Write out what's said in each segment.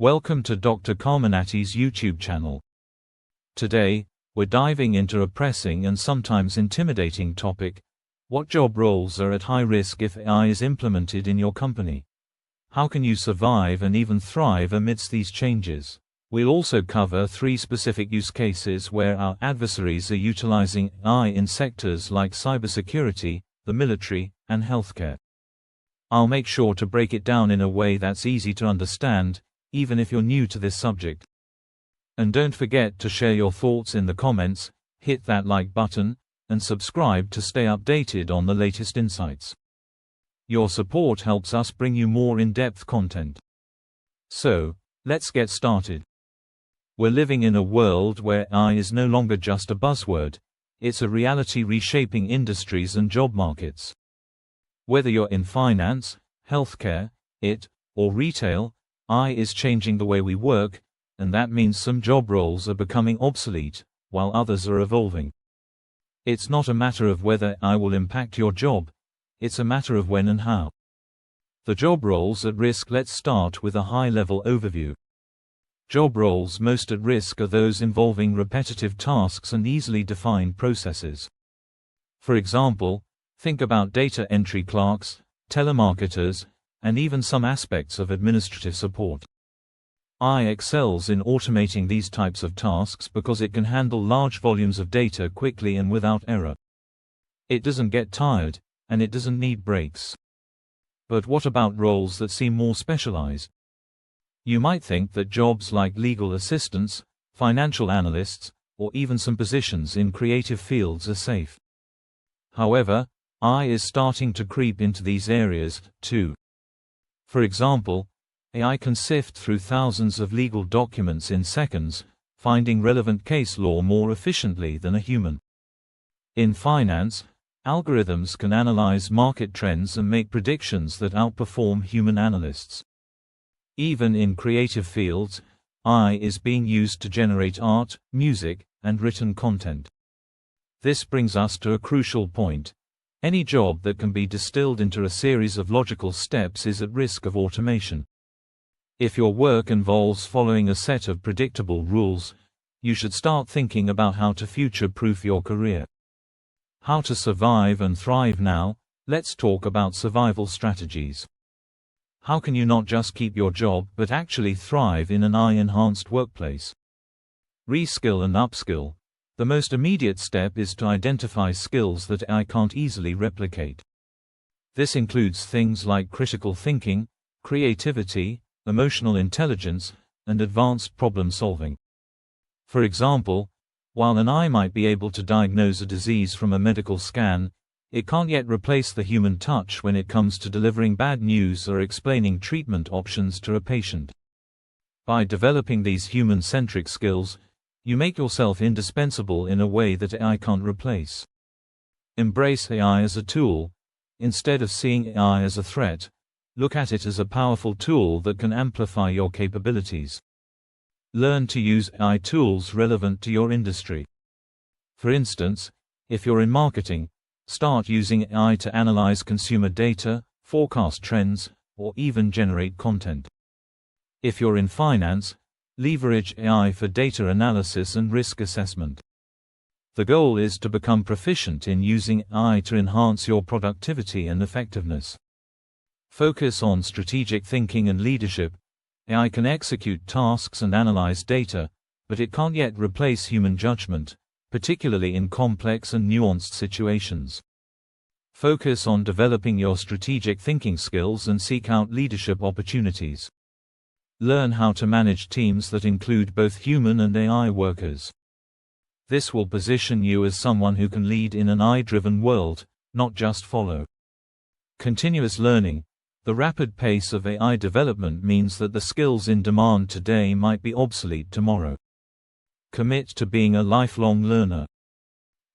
Welcome to Dr. Carminati's YouTube channel. Today, we're diving into a pressing and sometimes intimidating topic: what job roles are at high risk if AI is implemented in your company? How can you survive and even thrive amidst these changes? We'll also cover 3 specific use cases where our adversaries are utilizing AI in sectors like cybersecurity, the military, and healthcare. I'll make sure to break it down in a way that's easy to understand, even if you're new to this subject. And don't forget to share your thoughts in the comments, hit that like button, and subscribe to stay updated on the latest insights. Your support helps us bring you more in-depth content. So, let's get started. We're living in a world where AI is no longer just a buzzword, it's a reality reshaping industries and job markets. Whether you're in finance, healthcare, or retail, AI is changing the way we work, and that means some job roles are becoming obsolete, while others are evolving. It's not a matter of whether AI will impact your job, it's a matter of when and how. The job roles at risk. Let's start with a high-level overview. Job roles most at risk are those involving repetitive tasks and easily defined processes. For example, think about data entry clerks, telemarketers, and even some aspects of administrative support. AI excels in automating these types of tasks because it can handle large volumes of data quickly and without error. It doesn't get tired, and it doesn't need breaks. But what about roles that seem more specialized? You might think that jobs like legal assistants, financial analysts, or even some positions in creative fields are safe. However, AI is starting to creep into these areas, too. For example, AI can sift through thousands of legal documents in seconds, finding relevant case law more efficiently than a human. In finance, algorithms can analyze market trends and make predictions that outperform human analysts. Even in creative fields, AI is being used to generate art, music, and written content. This brings us to a crucial point. Any job that can be distilled into a series of logical steps is at risk of automation. If your work involves following a set of predictable rules, you should start thinking about how to future-proof your career. How to survive and thrive now. Let's talk about survival strategies. How can you not just keep your job but actually thrive in an AI-enhanced workplace? Reskill and upskill. The most immediate step is to identify skills that AI can't easily replicate. This includes things like critical thinking, creativity, emotional intelligence, and advanced problem solving. For example, while an AI might be able to diagnose a disease from a medical scan, it can't yet replace the human touch when it comes to delivering bad news or explaining treatment options to a patient. By developing these human-centric skills, you make yourself indispensable in a way that AI can't replace. Embrace AI as a tool. Instead of seeing AI as a threat, look at it as a powerful tool that can amplify your capabilities. Learn to use AI tools relevant to your industry. For instance, if you're in marketing, start using AI to analyze consumer data, forecast trends, or even generate content. If you're in finance, leverage AI for data analysis and risk assessment. The goal is to become proficient in using AI to enhance your productivity and effectiveness. Focus on strategic thinking and leadership. AI can execute tasks and analyze data, but it can't yet replace human judgment, particularly in complex and nuanced situations. Focus on developing your strategic thinking skills and seek out leadership opportunities. Learn how to manage teams that include both human and AI workers. This will position you as someone who can lead in an AI-driven world, not just follow. Continuous learning. The rapid pace of AI development means that the skills in demand today might be obsolete tomorrow. Commit to being a lifelong learner.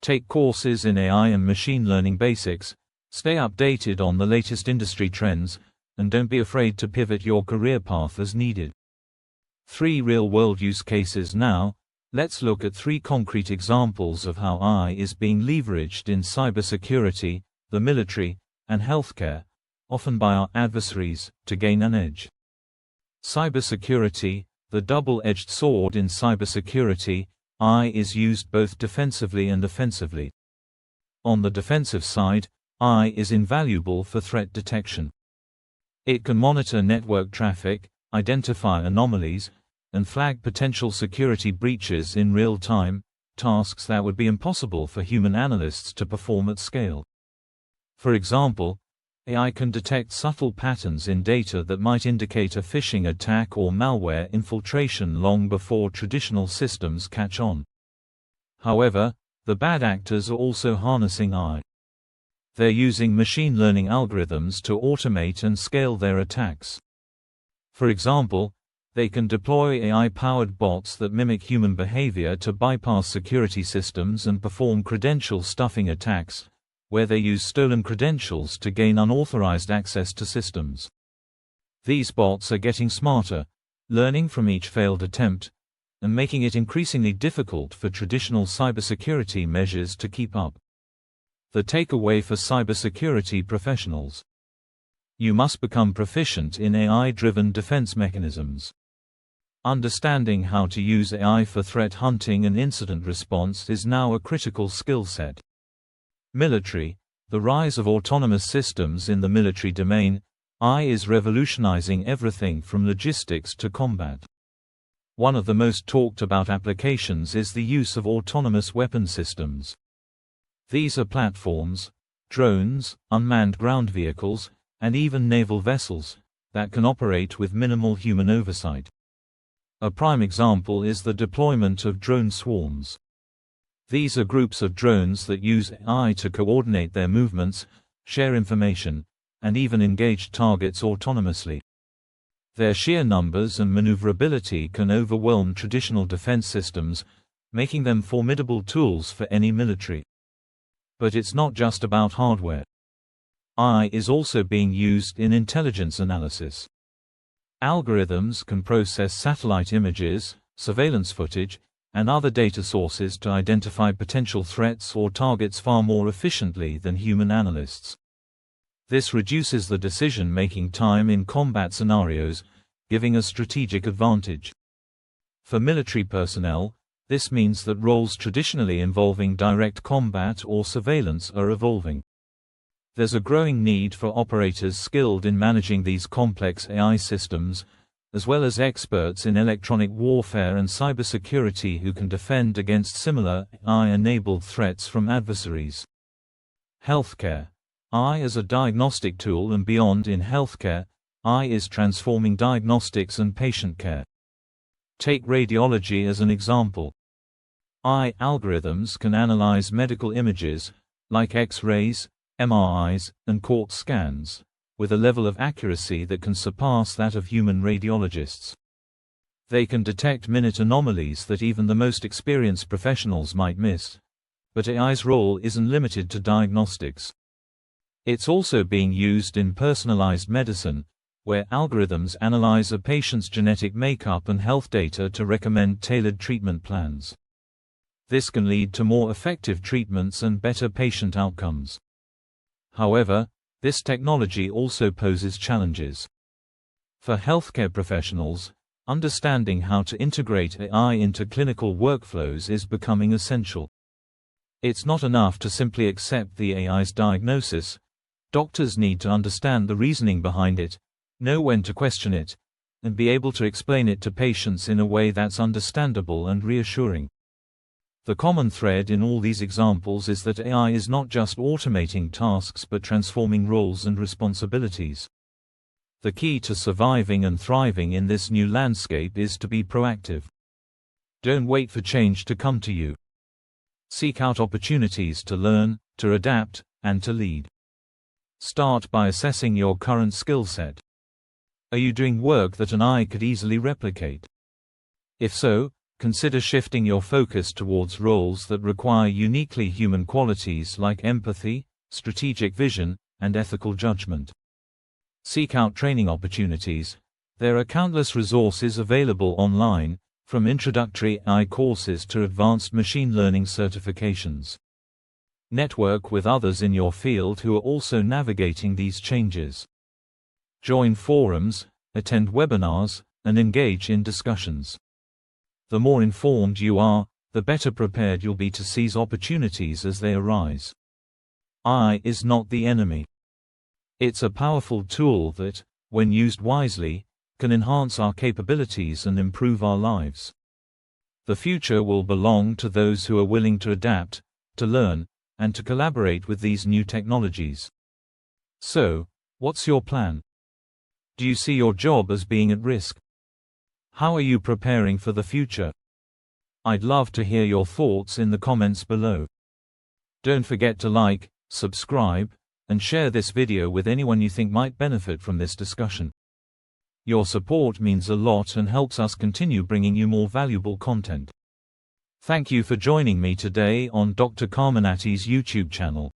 Take courses in AI and machine learning basics, stay updated on the latest industry trends, and don't be afraid to pivot your career path as needed. 3 real-world use cases now. Let's look at 3 concrete examples of how AI is being leveraged in cybersecurity, the military, and healthcare, often by our adversaries, to gain an edge. Cybersecurity, the double-edged sword in cybersecurity. AI is used both defensively and offensively. On the defensive side, AI is invaluable for threat detection. It can monitor network traffic, identify anomalies, and flag potential security breaches in real time, tasks that would be impossible for human analysts to perform at scale. For example, AI can detect subtle patterns in data that might indicate a phishing attack or malware infiltration long before traditional systems catch on. However, the bad actors are also harnessing AI. They're using machine learning algorithms to automate and scale their attacks. For example, they can deploy AI-powered bots that mimic human behavior to bypass security systems and perform credential stuffing attacks, where they use stolen credentials to gain unauthorized access to systems. These bots are getting smarter, learning from each failed attempt, and making it increasingly difficult for traditional cybersecurity measures to keep up. The takeaway for cybersecurity professionals: you must become proficient in AI-driven defense mechanisms. Understanding how to use AI for threat hunting and incident response is now a critical skill set. Military: the rise of autonomous systems in the military domain. AI is revolutionizing everything from logistics to combat. One of the most talked about applications is the use of autonomous weapon systems. These are platforms, drones, unmanned ground vehicles, and even naval vessels that can operate with minimal human oversight. A prime example is the deployment of drone swarms. These are groups of drones that use AI to coordinate their movements, share information, and even engage targets autonomously. Their sheer numbers and maneuverability can overwhelm traditional defense systems, making them formidable tools for any military. But it's not just about hardware. AI is also being used in intelligence analysis. Algorithms can process satellite images, surveillance footage, and other data sources to identify potential threats or targets far more efficiently than human analysts. This reduces the decision-making time in combat scenarios, giving a strategic advantage. For military personnel, this means that roles traditionally involving direct combat or surveillance are evolving. There's a growing need for operators skilled in managing these complex AI systems, as well as experts in electronic warfare and cybersecurity who can defend against similar AI-enabled threats from adversaries. Healthcare: AI as a diagnostic tool and beyond. In healthcare, AI is transforming diagnostics and patient care. Take radiology as an example. AI algorithms can analyze medical images, like X-rays, MRIs, and CT scans, with a level of accuracy that can surpass that of human radiologists. They can detect minute anomalies that even the most experienced professionals might miss. But AI's role isn't limited to diagnostics. It's also being used in personalized medicine, where algorithms analyze a patient's genetic makeup and health data to recommend tailored treatment plans. This can lead to more effective treatments and better patient outcomes. However, this technology also poses challenges. For healthcare professionals, understanding how to integrate AI into clinical workflows is becoming essential. It's not enough to simply accept the AI's diagnosis. Doctors need to understand the reasoning behind it, know when to question it, and be able to explain it to patients in a way that's understandable and reassuring. The common thread in all these examples is that AI is not just automating tasks but transforming roles and responsibilities. The key to surviving and thriving in this new landscape is to be proactive. Don't wait for change to come to you. Seek out opportunities to learn, to adapt, and to lead. Start by assessing your current skill set. Are you doing work that an AI could easily replicate? If so, consider shifting your focus towards roles that require uniquely human qualities like empathy, strategic vision, and ethical judgment. Seek out training opportunities. There are countless resources available online, from introductory AI courses to advanced machine learning certifications. Network with others in your field who are also navigating these changes. Join forums, attend webinars, and engage in discussions. The more informed you are, the better prepared you'll be to seize opportunities as they arise. AI is not the enemy. It's a powerful tool that, when used wisely, can enhance our capabilities and improve our lives. The future will belong to those who are willing to adapt, to learn, and to collaborate with these new technologies. So, what's your plan? Do you see your job as being at risk? How are you preparing for the future? I'd love to hear your thoughts in the comments below. Don't forget to like, subscribe, and share this video with anyone you think might benefit from this discussion. Your support means a lot and helps us continue bringing you more valuable content. Thank you for joining me today on Dr. Carminati's YouTube channel.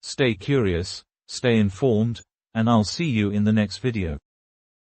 Stay curious, stay informed, and I'll see you in the next video.